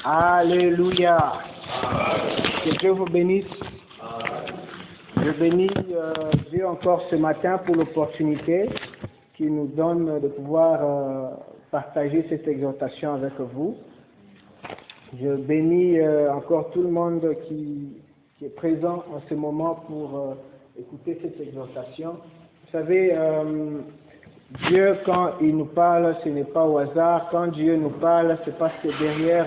Alléluia. Que Dieu vous bénisse. Je bénis Dieu encore ce matin pour l'opportunité qu'il nous donne de pouvoir partager cette exhortation avec vous. Je bénis encore tout le monde qui est présent en ce moment pour écouter cette exhortation. Vous savez, Dieu, quand il nous parle, ce n'est pas au hasard. Quand Dieu nous parle, c'est parce que derrière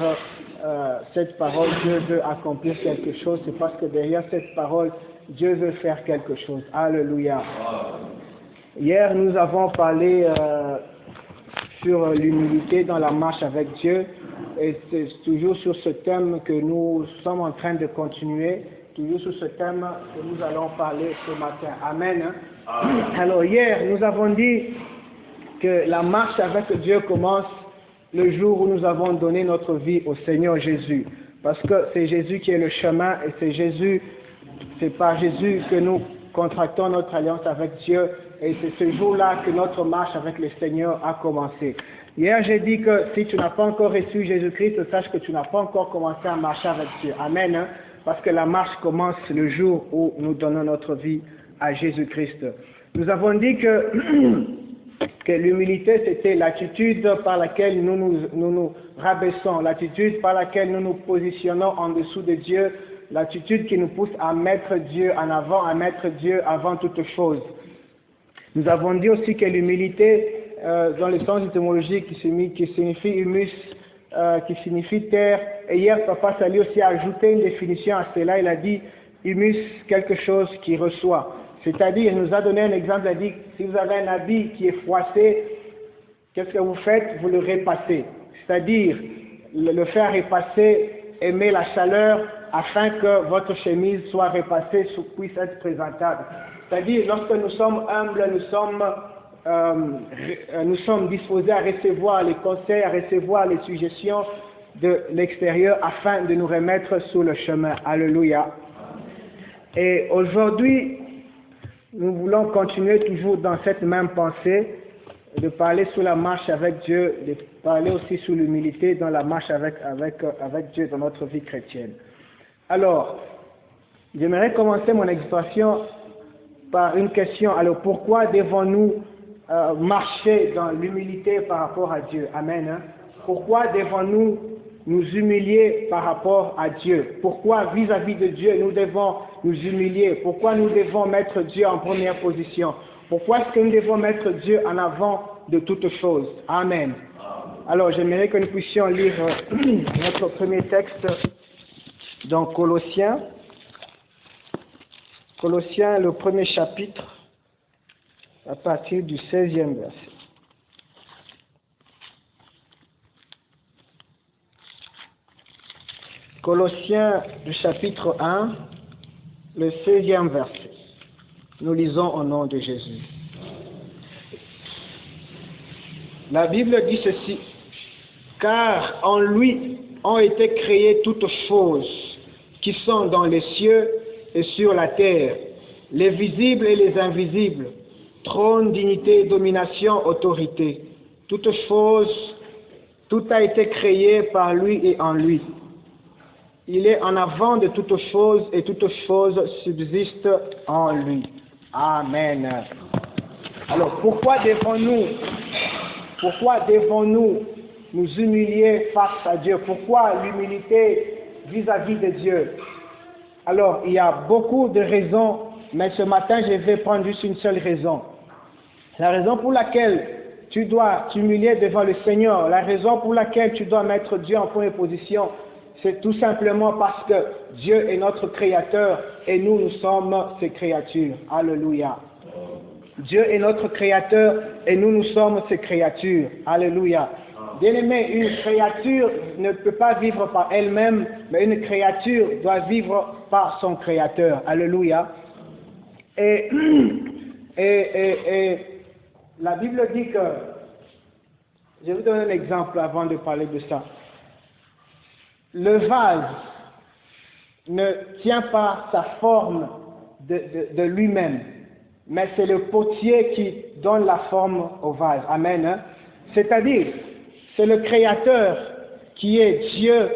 cette parole, Dieu veut accomplir quelque chose. C'est parce que derrière cette parole, Dieu veut faire quelque chose. Alléluia. Hier, nous avons parlé sur l'humilité dans la marche avec Dieu. Et c'est toujours sur ce thème que nous sommes en train de continuer. Toujours sur ce thème que nous allons parler ce matin. Amen. Alors hier, nous avons dit que la marche avec Dieu commence le jour où nous avons donné notre vie au Seigneur Jésus. Parce que c'est Jésus qui est le chemin et c'est par Jésus que nous contractons notre alliance avec Dieu. Et c'est ce jour-là que notre marche avec le Seigneur a commencé. Hier, j'ai dit que si tu n'as pas encore reçu Jésus-Christ, sache que tu n'as pas encore commencé à marcher avec Dieu. Amen. Parce que la marche commence le jour où nous donnons notre vie à Jésus-Christ. Nous avons dit que l'humilité, c'était l'attitude par laquelle nous rabaissons, l'attitude par laquelle nous nous positionnons en dessous de Dieu, l'attitude qui nous pousse à mettre Dieu en avant, à mettre Dieu avant toute chose. Nous avons dit aussi que l'humilité, dans le sens étymologique qui signifie humus, qui signifie terre, et hier Papa Sali aussi a ajouté une définition à cela, il a dit humus, quelque chose qui reçoit. C'est-à-dire, il nous a donné un exemple, il a dit, si vous avez un habit qui est froissé, qu'est-ce que vous faites? Vous le repassez. C'est-à-dire, le faire repasser, aimer la chaleur, afin que votre chemise soit repassée, puisse être présentable. C'est-à-dire, lorsque nous sommes humbles, nous sommes disposés à recevoir les conseils, à recevoir les suggestions de l'extérieur, afin de nous remettre sur le chemin. Alléluia. Et aujourd'hui, nous voulons continuer toujours dans cette même pensée, de parler sur la marche avec Dieu, de parler aussi sur l'humilité dans la marche avec Dieu dans notre vie chrétienne. Alors, j'aimerais commencer mon exhortation par une question. Alors, pourquoi devons-nous marcher dans l'humilité par rapport à Dieu? Amen. Pourquoi devons-nous nous humilier par rapport à Dieu? Pourquoi vis-à-vis de Dieu nous devons nous humilier? Pourquoi nous devons mettre Dieu en première position? Pourquoi est-ce que nous devons mettre Dieu en avant de toutes choses? Amen. Alors j'aimerais que nous puissions lire notre premier texte dans Colossiens. Colossiens, le premier chapitre, à partir du 16e verset. Colossiens du chapitre 1, le 16e verset. Nous lisons au nom de Jésus. La Bible dit ceci: car en lui ont été créées toutes choses qui sont dans les cieux et sur la terre, les visibles et les invisibles, trône, dignité, domination, autorité. Toutes choses, tout a été créé par lui et en lui. Il est en avant de toutes choses et toutes choses subsistent en lui. Amen. Alors, pourquoi devons-nous nous humilier face à Dieu? Pourquoi l'humilité vis-à-vis de Dieu? Alors, il y a beaucoup de raisons, mais ce matin, je vais prendre juste une seule raison. La raison pour laquelle tu dois t'humilier devant le Seigneur, la raison pour laquelle tu dois mettre Dieu en première position, c'est tout simplement parce que Dieu est notre Créateur et nous sommes ses créatures. Alléluia. Dieu est notre Créateur et nous sommes ses créatures. Alléluia. Bien-aimé, une créature ne peut pas vivre par elle-même, mais une créature doit vivre par son Créateur. Alléluia. Et, et la Bible dit que, je vais vous donner un exemple avant de parler de ça. Le vase ne tient pas sa forme de lui-même, mais c'est le potier qui donne la forme au vase. Amen. Hein? C'est-à-dire, c'est le Créateur qui est Dieu,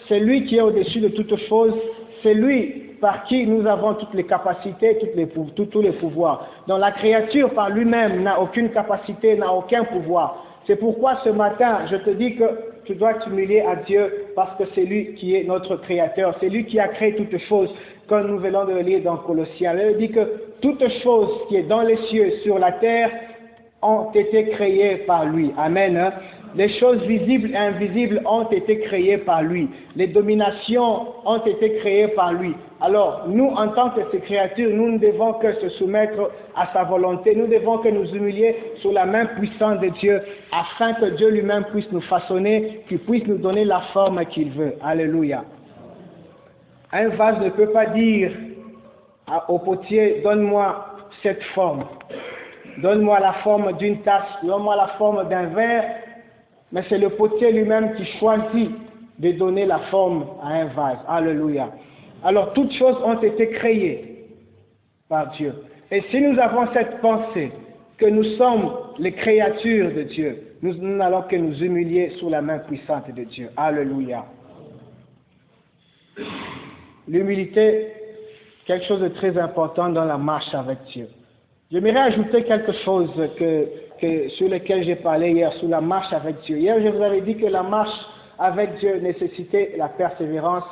c'est lui qui est au-dessus de toutes choses, c'est lui par qui nous avons toutes les capacités, tous les pouvoirs. Donc la créature par lui-même n'a aucune capacité, n'a aucun pouvoir. C'est pourquoi ce matin, je te dis que tu dois t'humilier à Dieu parce que c'est lui qui est notre Créateur, c'est lui qui a créé toutes choses, comme nous venons de le lire dans Colossiens. Il dit que toutes choses qui est dans les cieux, sur la terre, ont été créées par lui. Amen. Hein? Les choses visibles et invisibles ont été créées par lui. Les dominations ont été créées par lui. Alors, nous, en tant que ses créatures, nous ne devons que se soumettre à sa volonté. Nous devons que nous humilier sous la main puissante de Dieu, afin que Dieu lui-même puisse nous façonner, qu'il puisse nous donner la forme qu'il veut. Alléluia. Un vase ne peut pas dire au potier, donne-moi cette forme. Donne-moi la forme d'une tasse, donne-moi la forme d'un verre. Mais c'est le potier lui-même qui choisit de donner la forme à un vase. Alléluia. Alors, toutes choses ont été créées par Dieu. Et si nous avons cette pensée que nous sommes les créatures de Dieu, nous n'allons que nous humilier sous la main puissante de Dieu. Alléluia. L'humilité, quelque chose de très important dans la marche avec Dieu. J'aimerais ajouter quelque chose sur lequel j'ai parlé hier, sur la marche avec Dieu. Hier, je vous avais dit que la marche avec Dieu nécessitait la persévérance.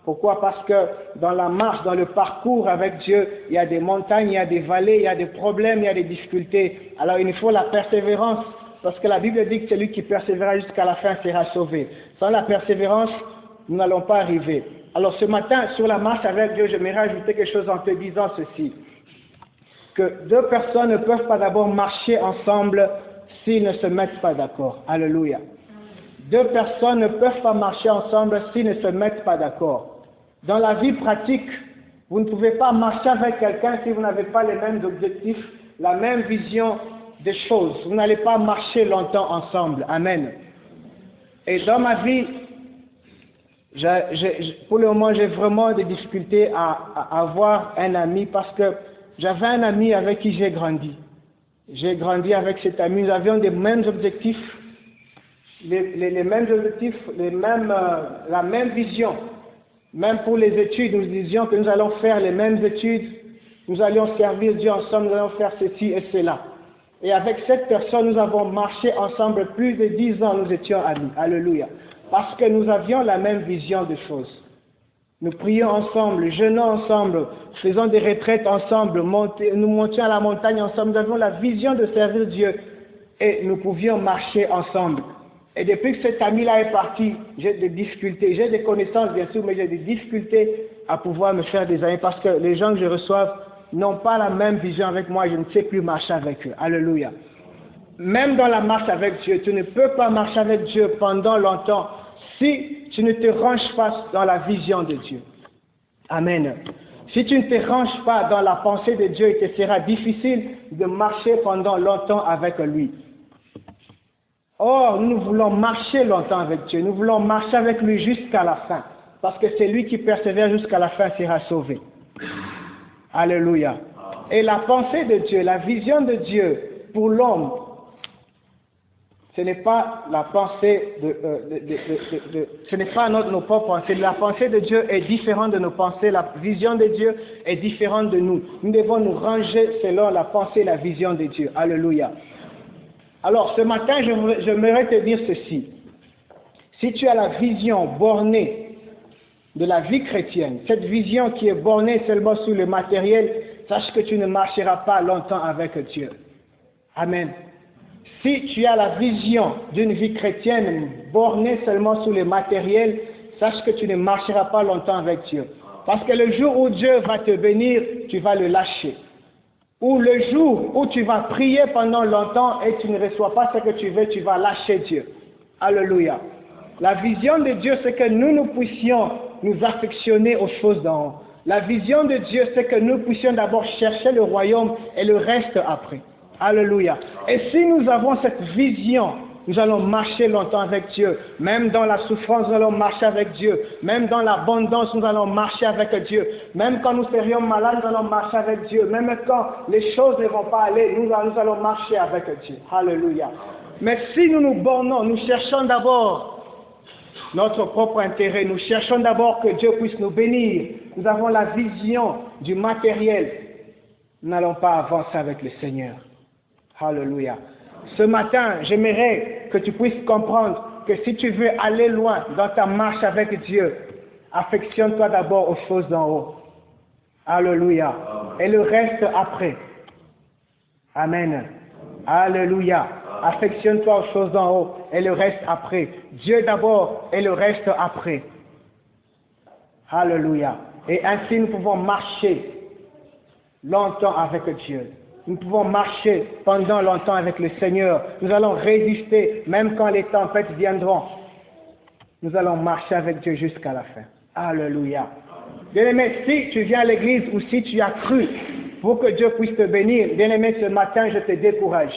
Pourquoi? Parce que dans la marche, dans le parcours avec Dieu, il y a des montagnes, il y a des vallées, il y a des problèmes, il y a des difficultés. Alors il nous faut la persévérance, parce que la Bible dit que celui qui persévérera jusqu'à la fin sera sauvé. Sans la persévérance, nous n'allons pas arriver. Alors ce matin, sur la marche avec Dieu, j'aimerais ajouter quelque chose en te disant ceci. Que deux personnes ne peuvent pas d'abord marcher ensemble s'ils ne se mettent pas d'accord. Alléluia. Deux personnes ne peuvent pas marcher ensemble s'ils ne se mettent pas d'accord. Dans la vie pratique, vous ne pouvez pas marcher avec quelqu'un si vous n'avez pas les mêmes objectifs, la même vision des choses. Vous n'allez pas marcher longtemps ensemble. Amen. Et dans ma vie, pour le moment, j'ai vraiment des difficultés à avoir un ami parce que j'avais un ami avec qui j'ai grandi. J'ai grandi avec cet ami. Nous avions les mêmes objectifs, les mêmes objectifs, la même vision. Même pour les études, nous disions que nous allons faire les mêmes études, nous allions servir Dieu ensemble, nous allons faire ceci et cela. Et avec cette personne, nous avons marché ensemble plus de 10 ans, nous étions amis. Alléluia. Parce que nous avions la même vision des choses. Nous prions ensemble, jeûnons ensemble, faisons des retraites ensemble, nous montions à la montagne ensemble, nous avions la vision de servir Dieu et nous pouvions marcher ensemble. Et depuis que cet ami-là est parti, j'ai des difficultés, j'ai des connaissances bien sûr, mais j'ai des difficultés à pouvoir me faire des amis parce que les gens que je reçois n'ont pas la même vision avec moi, je ne sais plus marcher avec eux. Alléluia. Même dans la marche avec Dieu, tu ne peux pas marcher avec Dieu pendant longtemps si tu ne te ranges pas dans la vision de Dieu. Amen. Si tu ne te ranges pas dans la pensée de Dieu, il te sera difficile de marcher pendant longtemps avec lui. Or, nous voulons marcher longtemps avec Dieu, nous voulons marcher avec lui jusqu'à la fin, parce que c'est lui qui persévère jusqu'à la fin sera sauvé. Alléluia. Et la pensée de Dieu, la vision de Dieu pour l'homme, ce n'est pas la pensée ce n'est pas nos propres pensées. La pensée de Dieu est différente de nos pensées. La vision de Dieu est différente de nous. Nous devons nous ranger selon la pensée et la vision de Dieu. Alléluia. Alors, ce matin, j'aimerais te dire ceci. Si tu as la vision bornée de la vie chrétienne, cette vision qui est bornée seulement sur le matériel, sache que tu ne marcheras pas longtemps avec Dieu. Amen. Si tu as la vision d'une vie chrétienne bornée seulement sur le matériel, sache que tu ne marcheras pas longtemps avec Dieu. Parce que le jour où Dieu va te bénir, tu vas le lâcher. Ou le jour où tu vas prier pendant longtemps et tu ne reçois pas ce que tu veux, tu vas lâcher Dieu. Alléluia. La vision de Dieu, c'est que nous puissions nous affectionner aux choses d'en haut. La vision de Dieu, c'est que nous puissions d'abord chercher le royaume et le reste après. Alléluia. Et si nous avons cette vision, nous allons marcher longtemps avec Dieu. Même dans la souffrance, nous allons marcher avec Dieu. Même dans l'abondance, nous allons marcher avec Dieu. Même quand nous serions malades, nous allons marcher avec Dieu. Même quand les choses ne vont pas aller, nous allons marcher avec Dieu. Alléluia. Mais si nous nous bornons, nous cherchons d'abord notre propre intérêt, nous cherchons d'abord que Dieu puisse nous bénir. Nous avons la vision du matériel. Nous n'allons pas avancer avec le Seigneur. Alléluia. Ce matin, j'aimerais que tu puisses comprendre que si tu veux aller loin dans ta marche avec Dieu, affectionne-toi d'abord aux choses d'en haut. Alléluia. Et le reste après. Amen. Alléluia. Affectionne-toi aux choses d'en haut et le reste après. Dieu d'abord et le reste après. Alléluia. Et ainsi nous pouvons marcher longtemps avec Dieu. Nous pouvons marcher pendant longtemps avec le Seigneur. Nous allons résister même quand les tempêtes viendront. Nous allons marcher avec Dieu jusqu'à la fin. Alléluia. Bien-aimé, si tu viens à l'église ou si tu as cru pour que Dieu puisse te bénir, bien-aimé, ce matin, je te décourage.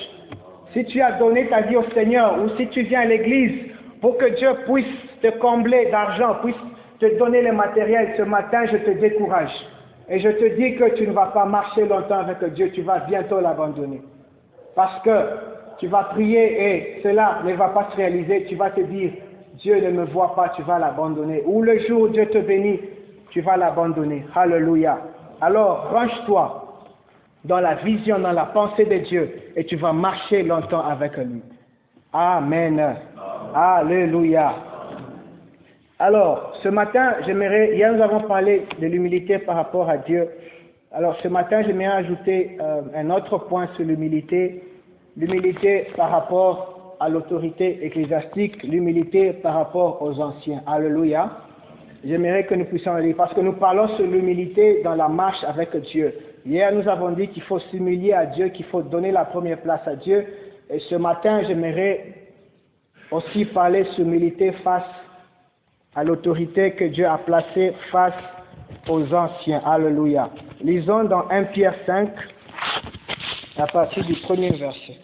Si tu as donné ta vie au Seigneur ou si tu viens à l'église pour que Dieu puisse te combler d'argent, puisse te donner le matériel, ce matin, je te décourage. Et je te dis que tu ne vas pas marcher longtemps avec Dieu, tu vas bientôt l'abandonner. Parce que tu vas prier et cela ne va pas se réaliser, tu vas te dire, Dieu ne me voit pas, tu vas l'abandonner. Ou le jour où Dieu te bénit, tu vas l'abandonner. Alléluia. Alors, range-toi dans la vision, dans la pensée de Dieu, et tu vas marcher longtemps avec lui. Amen. Alléluia. Alors, ce matin, hier nous avons parlé de l'humilité par rapport à Dieu. Alors, ce matin, j'aimerais ajouter un autre point sur l'humilité. L'humilité par rapport à l'autorité ecclésiastique, l'humilité par rapport aux anciens. Alléluia. J'aimerais que nous puissions aller, parce que nous parlons sur l'humilité dans la marche avec Dieu. Hier, nous avons dit qu'il faut s'humilier à Dieu, qu'il faut donner la première place à Dieu. Et ce matin, j'aimerais aussi parler sur l'humilité face à l'autorité que Dieu a placée face aux anciens. Alléluia. Lisons dans 1 Pierre 5, à partir du premier verset.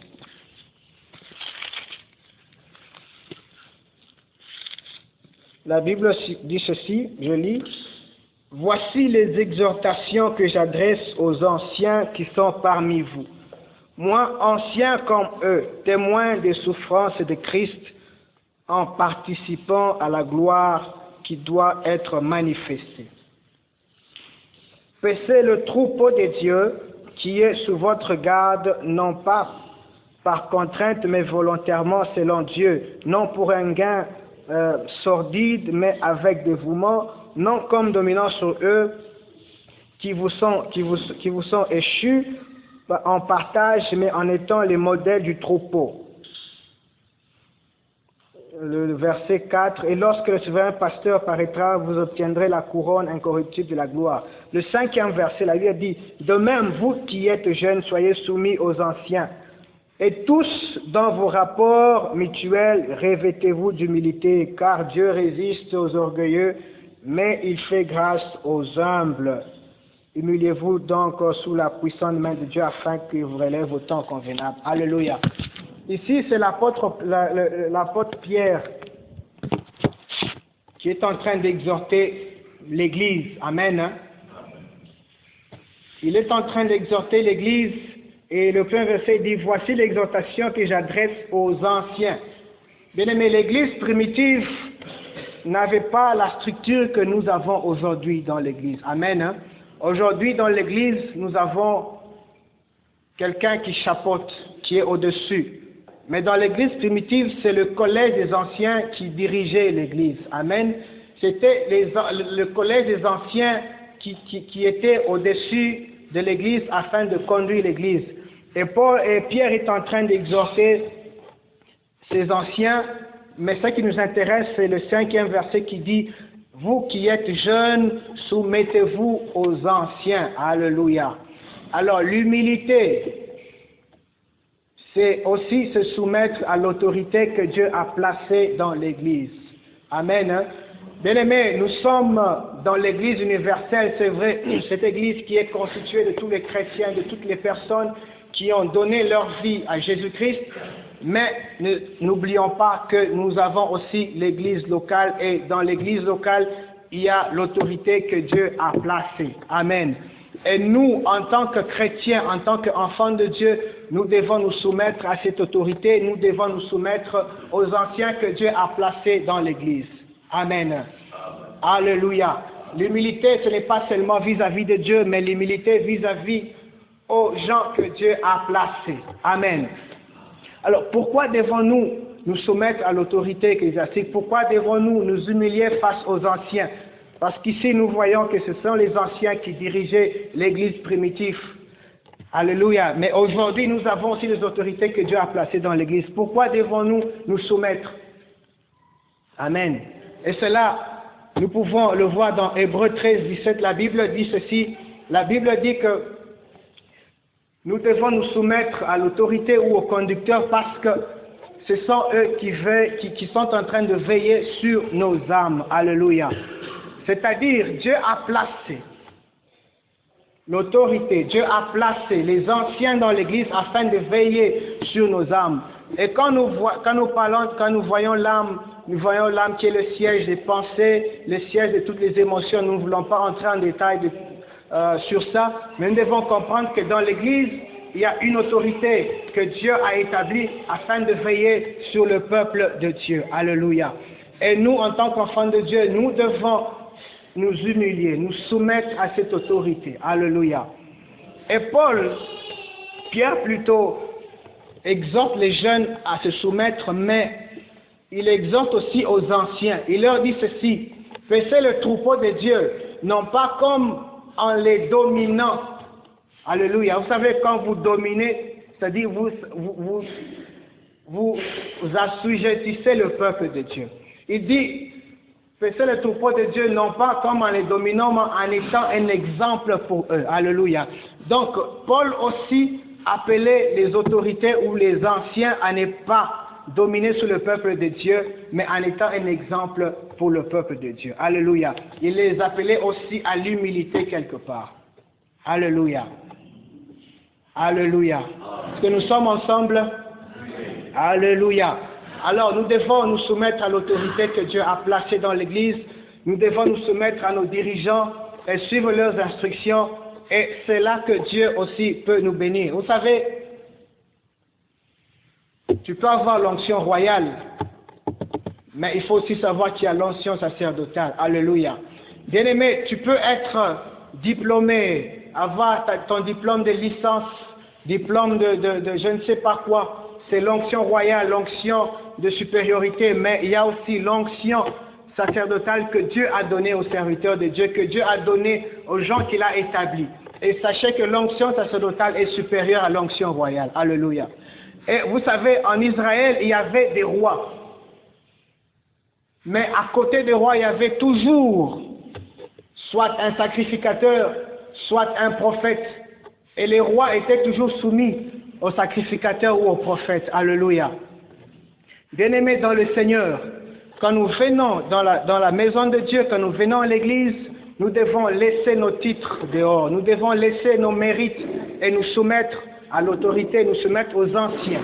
La Bible dit ceci, je lis. Voici les exhortations que j'adresse aux anciens qui sont parmi vous. Moi, ancien comme eux, témoin des souffrances de Christ, en participant à la gloire qui doit être manifestée. Paissez le troupeau de Dieu qui est sous votre garde, non pas par contrainte, mais volontairement selon Dieu, non pour un gain sordide, mais avec dévouement, non comme dominant sur eux qui vous sont échus en partage, mais en étant les modèles du troupeau. Le verset 4, et lorsque le souverain pasteur paraîtra, vous obtiendrez la couronne incorruptible de la gloire. Le 5e verset, la Bible dit, de même, vous qui êtes jeunes, soyez soumis aux anciens. Et tous, dans vos rapports mutuels, revêtez-vous d'humilité, car Dieu résiste aux orgueilleux, mais il fait grâce aux humbles. Humiliez-vous donc sous la puissante main de Dieu afin qu'il vous relève au temps convenable. Alléluia. Ici, c'est l'apôtre Pierre qui est en train d'exhorter l'Église. Amen. Il est en train d'exhorter l'Église et le premier verset dit « Voici l'exhortation que j'adresse aux anciens ». Bien aimé, l'Église primitive n'avait pas la structure que nous avons aujourd'hui dans l'Église. Amen. Aujourd'hui, dans l'Église, nous avons quelqu'un qui chapeaute, qui est au-dessus. Mais dans l'Église primitive, c'est le collège des anciens qui dirigeait l'Église. Amen. C'était le collège des anciens qui était au-dessus de l'Église afin de conduire l'Église. Et Pierre est en train d'exhorter ces anciens, mais ce qui nous intéresse, c'est le 5e verset qui dit « Vous qui êtes jeunes, soumettez-vous aux anciens. » Alléluia. Alors, l'humilité, c'est aussi se soumettre à l'autorité que Dieu a placée dans l'Église. Amen. Bien-aimés, nous sommes dans l'Église universelle, c'est vrai, cette Église qui est constituée de tous les chrétiens, de toutes les personnes qui ont donné leur vie à Jésus-Christ, mais n'oublions pas que nous avons aussi l'Église locale, et dans l'Église locale, il y a l'autorité que Dieu a placée. Amen. Et nous, en tant que chrétiens, en tant qu'enfants de Dieu, nous devons nous soumettre à cette autorité, nous devons nous soumettre aux anciens que Dieu a placés dans l'Église. Amen. Alléluia. L'humilité, ce n'est pas seulement vis-à-vis de Dieu, mais l'humilité vis-à-vis aux gens que Dieu a placés. Amen. Alors, pourquoi devons-nous nous soumettre à l'autorité ecclésiastique? Pourquoi devons-nous nous humilier face aux anciens? Parce qu'ici, nous voyons que ce sont les anciens qui dirigeaient l'Église primitive. Alléluia. Mais aujourd'hui, nous avons aussi les autorités que Dieu a placées dans l'Église. Pourquoi devons-nous nous soumettre? Amen. Et cela, nous pouvons le voir dans Hébreux 13, 17. La Bible dit ceci. La Bible dit que nous devons nous soumettre à l'autorité ou au conducteur parce que ce sont eux qui sont en train de veiller sur nos âmes. Alléluia. C'est-à-dire, Dieu a placé l'autorité, Dieu a placé les anciens dans l'Église afin de veiller sur nos âmes. Et quand nous voyons l'âme, nous voyons l'âme qui est le siège des pensées, le siège de toutes les émotions. Nous ne voulons pas entrer en détail sur ça, mais nous devons comprendre que dans l'Église, il y a une autorité que Dieu a établie afin de veiller sur le peuple de Dieu. Alléluia. Et nous, en tant qu'enfants de Dieu, nous devons nous humilier, nous soumettre à cette autorité. Alléluia. Et Pierre plutôt, exhorte les jeunes à se soumettre, mais il exhorte aussi aux anciens. Il leur dit ceci: paissez le troupeau de Dieu, non pas comme en les dominant. Alléluia. Vous savez, quand vous dominez, c'est-à-dire vous assujettissez le peuple de Dieu. Il dit: paissez le troupeau de Dieu, non pas comme en les dominant, mais en étant un exemple pour eux. Alléluia. Donc, Paul aussi appelait les autorités ou les anciens à ne pas dominer sur le peuple de Dieu, mais en étant un exemple pour le peuple de Dieu. Alléluia. Il les appelait aussi à l'humilité quelque part. Alléluia. Alléluia. Est-ce que nous sommes ensemble? Alléluia. Alors, nous devons nous soumettre à l'autorité que Dieu a placée dans l'Église. Nous devons nous soumettre à nos dirigeants et suivre leurs instructions. Et c'est là que Dieu aussi peut nous bénir. Vous savez, tu peux avoir l'onction royale, mais il faut aussi savoir qu'il y a l'onction sacerdotale. Alléluia. Bien-aimé, tu peux être diplômé, avoir ton diplôme de licence, diplôme de je ne sais pas quoi. C'est l'onction royale, l'onction de supériorité, mais il y a aussi l'onction sacerdotale que Dieu a donnée aux serviteurs de Dieu, que Dieu a donnée aux gens qu'il a établis. Et sachez que l'onction sacerdotale est supérieure à l'onction royale. Alléluia. Et vous savez, en Israël, il y avait des rois. Mais à côté des rois, il y avait toujours soit un sacrificateur, soit un prophète. Et les rois étaient toujours soumis aux sacrificateurs ou aux prophètes. Alléluia. Bien-aimés dans le Seigneur, quand nous venons dans la maison de Dieu, quand nous venons à l'église, nous devons laisser nos titres dehors, nous devons laisser nos mérites et nous soumettre à l'autorité, nous soumettre aux anciens.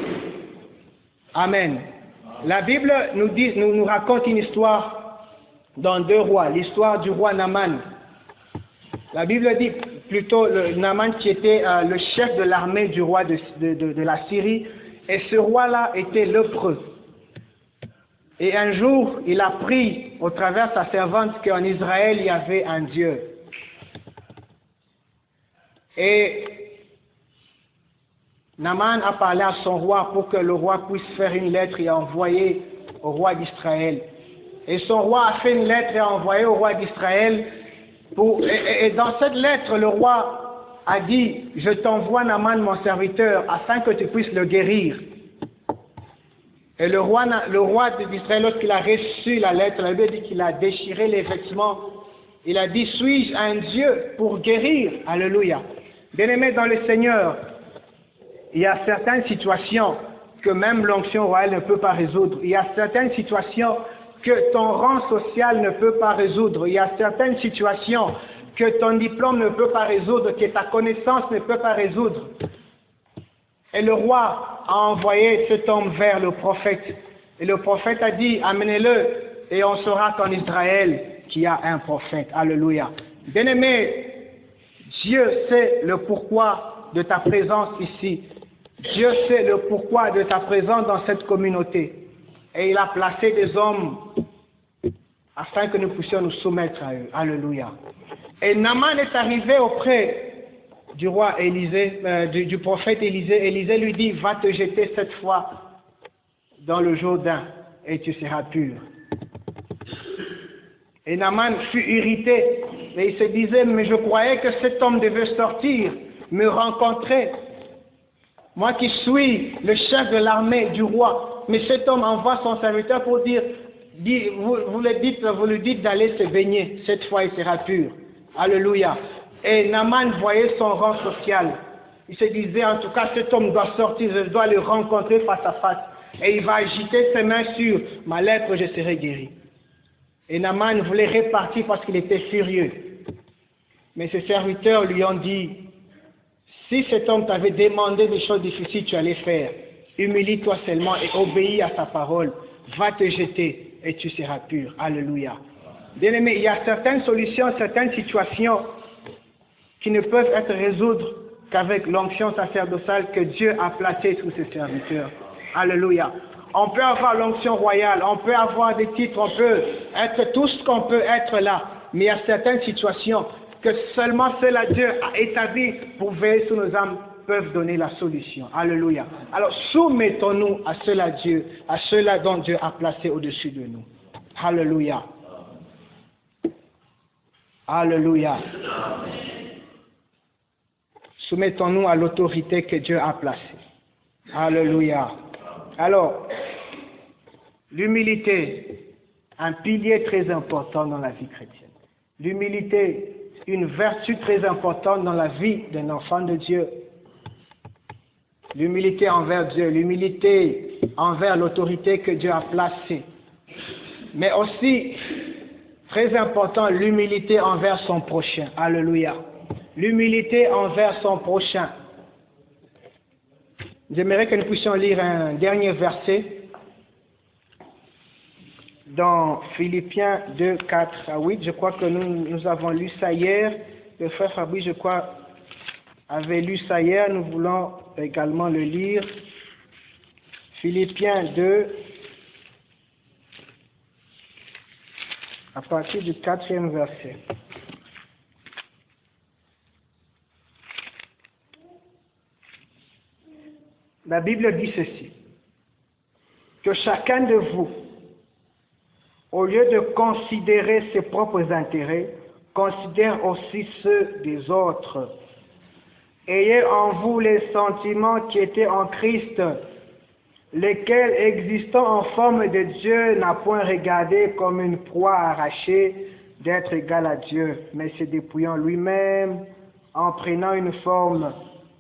Amen. La Bible nous raconte une histoire dans 2 rois, l'histoire du roi Naaman. La Bible dit plutôt Naaman qui était le chef de l'armée du roi de la Syrie, et ce roi-là était lépreux. Et un jour, il a appris au travers de sa servante qu'en Israël, il y avait un Dieu. Et Naaman a parlé à son roi pour que le roi puisse faire une lettre et envoyer au roi d'Israël. Et son roi a fait une lettre et a envoyé au roi d'Israël. Et dans cette lettre, le roi a dit: je t'envoie Naaman, mon serviteur, afin que tu puisses le guérir. Et le roi d'Israël, lorsqu'il a reçu la lettre, la Bible dit qu'il a déchiré les vêtements. Il a dit: suis-je un Dieu pour guérir? Alléluia. Bien-aimés dans le Seigneur, il y a certaines situations que même l'onction royale ne peut pas résoudre. Il y a certaines situations que ton rang social ne peut pas résoudre. Il y a certaines situations que ton diplôme ne peut pas résoudre, que ta connaissance ne peut pas résoudre. Et le roi a envoyé cet homme vers le prophète. Et le prophète a dit, amenez-le, et on saura qu'en Israël, qu'il y a un prophète. Alléluia. Bien-aimé, Dieu sait le pourquoi de ta présence ici. Dieu sait le pourquoi de ta présence dans cette communauté. Et il a placé des hommes afin que nous puissions nous soumettre à eux. Alléluia. Et Naaman est arrivé auprès du roi Élisée, du prophète Élisée. Élisée lui dit, va te jeter cette fois dans le Jourdain et tu seras pur. Et Naaman fut irrité et il se disait, mais je croyais que cet homme devait sortir, me rencontrer. Moi qui suis le chef de l'armée du roi, mais cet homme envoie son serviteur pour dire, vous lui dites d'aller se baigner, cette fois il sera pur. Alléluia. Et Naaman voyait son rang social. Il se disait, en tout cas, cet homme doit sortir, je dois le rencontrer face à face. Et il va agiter ses mains sur ma lèpre, je serai guéri. Et Naaman voulait repartir parce qu'il était furieux. Mais ses serviteurs lui ont dit, si cet homme t'avait demandé des choses difficiles, tu allais faire. Humilie-toi seulement et obéis à sa parole. Va te jeter et tu seras pur. Alléluia. Bien-aimé, il y a certaines solutions, certaines situations qui ne peuvent être résolues qu'avec l'onction sacerdotale que Dieu a placée sous ses serviteurs. Alléluia. On peut avoir l'onction royale, on peut avoir des titres, on peut être tout ce qu'on peut être là. Mais il y a certaines situations que seulement cela Dieu a établi pour veiller sur nos âmes peuvent donner la solution. Alléluia. Alors soumettons-nous à cela Dieu, à cela dont Dieu a placé au-dessus de nous. Alléluia. Alléluia. Soumettons-nous à l'autorité que Dieu a placée. Alléluia. Alors, l'humilité, un pilier très important dans la vie chrétienne. L'humilité, une vertu très importante dans la vie d'un enfant de Dieu. L'humilité envers Dieu, l'humilité envers l'autorité que Dieu a placée. Mais aussi, très important, l'humilité envers son prochain. Alléluia. L'humilité envers son prochain. J'aimerais que nous puissions lire un dernier verset dans Philippiens 2, 4 à 8. Je crois que nous avons lu ça hier. Le frère Fabrice, je crois, avait lu ça hier. Nous voulons également le lire. Philippiens 2, à partir du 4e verset. La Bible dit ceci, que chacun de vous, au lieu de considérer ses propres intérêts, considère aussi ceux des autres. Ayez en vous les sentiments qui étaient en Christ, lesquels, existant en forme de Dieu, n'a point regardé comme une proie arrachée d'être égal à Dieu, mais se dépouillant lui-même, en prenant une forme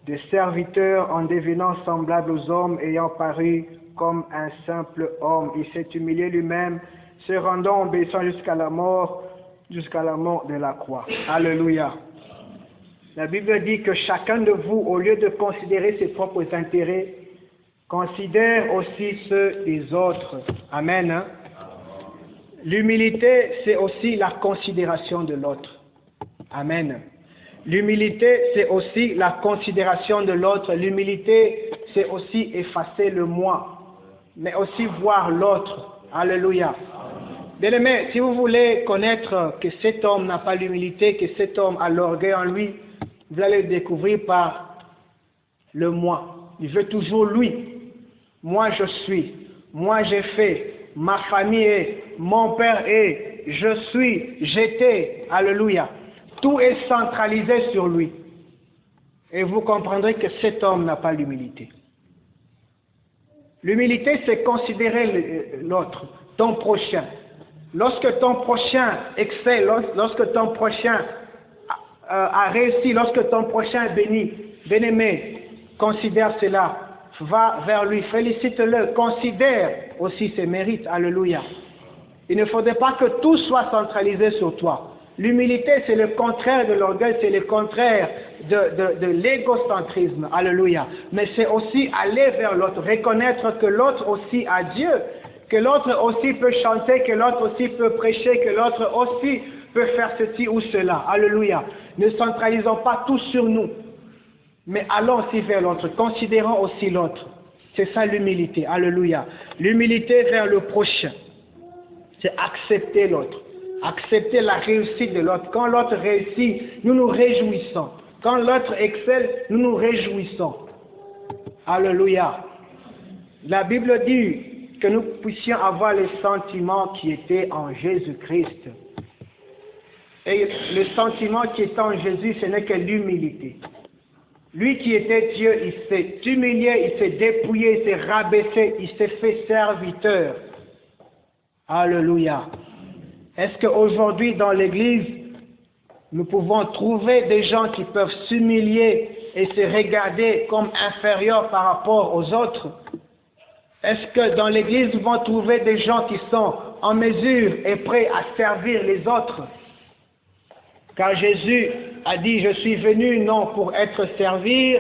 de serviteur, en devenant semblable aux hommes, ayant paru comme un simple homme. Il s'est humilié lui-même, se rendant obéissant jusqu'à la mort de la croix. Alléluia. La Bible dit que chacun de vous, au lieu de considérer ses propres intérêts, considère aussi ceux des autres. Amen. Hein? L'humilité, c'est aussi la considération de l'autre. Amen. L'humilité, c'est aussi la considération de l'autre. L'humilité, c'est aussi effacer le moi, mais aussi voir l'autre. Alléluia. Bien-aimés, si vous voulez connaître que cet homme n'a pas l'humilité, que cet homme a l'orgueil en lui, vous allez le découvrir par le moi. Il veut toujours lui. Moi je suis, moi j'ai fait, ma famille est, mon père est, je suis, j'étais. Alléluia. Tout est centralisé sur lui. Et vous comprendrez que cet homme n'a pas l'humilité. L'humilité, c'est considérer l'autre, ton prochain. Lorsque ton prochain excelle, lorsque ton prochain a réussi, lorsque ton prochain est béni, bien-aimé, considère cela. Va vers lui, félicite-le, considère aussi ses mérites. Alléluia. Il ne faudrait pas que tout soit centralisé sur toi. L'humilité, c'est le contraire de l'orgueil, c'est le contraire de l'égocentrisme. Alléluia. Mais c'est aussi aller vers l'autre, reconnaître que l'autre aussi a Dieu, que l'autre aussi peut chanter, que l'autre aussi peut prêcher, que l'autre aussi peut faire ceci ou cela. Alléluia. Ne centralisons pas tout sur nous, mais allons aussi vers l'autre, considérons aussi l'autre. C'est ça l'humilité. Alléluia. L'humilité vers le prochain, c'est accepter l'autre. Accepter la réussite de l'autre. Quand l'autre réussit, nous nous réjouissons. Quand l'autre excelle, nous nous réjouissons. Alléluia. La Bible dit que nous puissions avoir les sentiments qui étaient en Jésus-Christ. Et le sentiment qui est en Jésus, ce n'est que l'humilité. Lui qui était Dieu, il s'est humilié, il s'est dépouillé, il s'est rabaissé, il s'est fait serviteur. Alléluia. Est-ce qu'aujourd'hui, dans l'Église, nous pouvons trouver des gens qui peuvent s'humilier et se regarder comme inférieurs par rapport aux autres? Est-ce que dans l'Église, nous pouvons trouver des gens qui sont en mesure et prêts à servir les autres? Car Jésus a dit, je suis venu non pour être servi,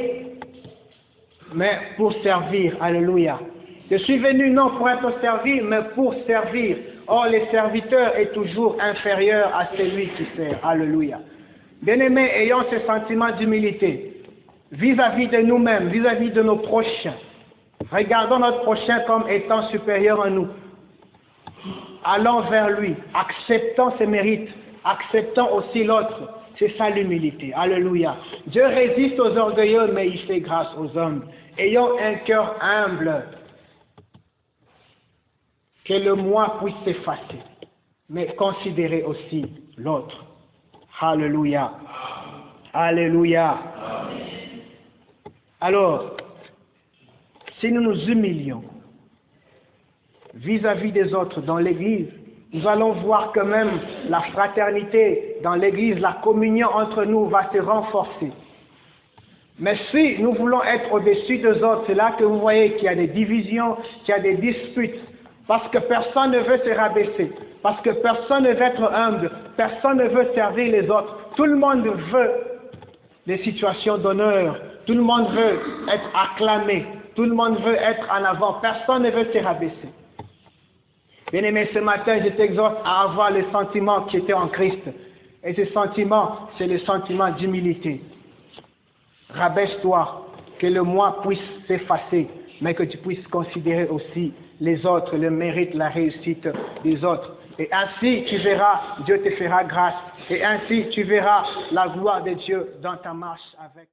mais pour servir. Alléluia. Je suis venu non pour être servi, mais pour servir. Or, le serviteur est toujours inférieur à celui qui sert. Alléluia. Bien-aimés, ayons ce sentiment d'humilité vis-à-vis de nous-mêmes, vis-à-vis de nos prochains. Regardons notre prochain comme étant supérieur à nous. Allons vers lui, acceptons ses mérites, acceptons aussi l'autre. C'est ça l'humilité. Alléluia. Dieu résiste aux orgueilleux, mais il fait grâce aux hommes. Ayons un cœur humble. Que le moi puisse s'effacer, mais considérez aussi l'autre. Alléluia. Alléluia. Alors, si nous nous humilions vis-à-vis des autres dans l'Église, nous allons voir que même la fraternité dans l'Église, la communion entre nous va se renforcer. Mais si nous voulons être au-dessus des autres, c'est là que vous voyez qu'il y a des divisions, qu'il y a des disputes. Parce que personne ne veut se rabaisser, parce que personne ne veut être humble, personne ne veut servir les autres. Tout le monde veut des situations d'honneur, tout le monde veut être acclamé, tout le monde veut être en avant, personne ne veut se rabaisser. Bien-aimé, ce matin, je t'exhorte à avoir les sentiments qui étaient en Christ. Et ce sentiment, c'est le sentiment d'humilité. Rabaisse-toi, que le moi puisse s'effacer, mais que tu puisses considérer aussi les autres, le mérite, la réussite des autres. Et ainsi, tu verras, Dieu te fera grâce. Et ainsi, tu verras la gloire de Dieu dans ta marche avec.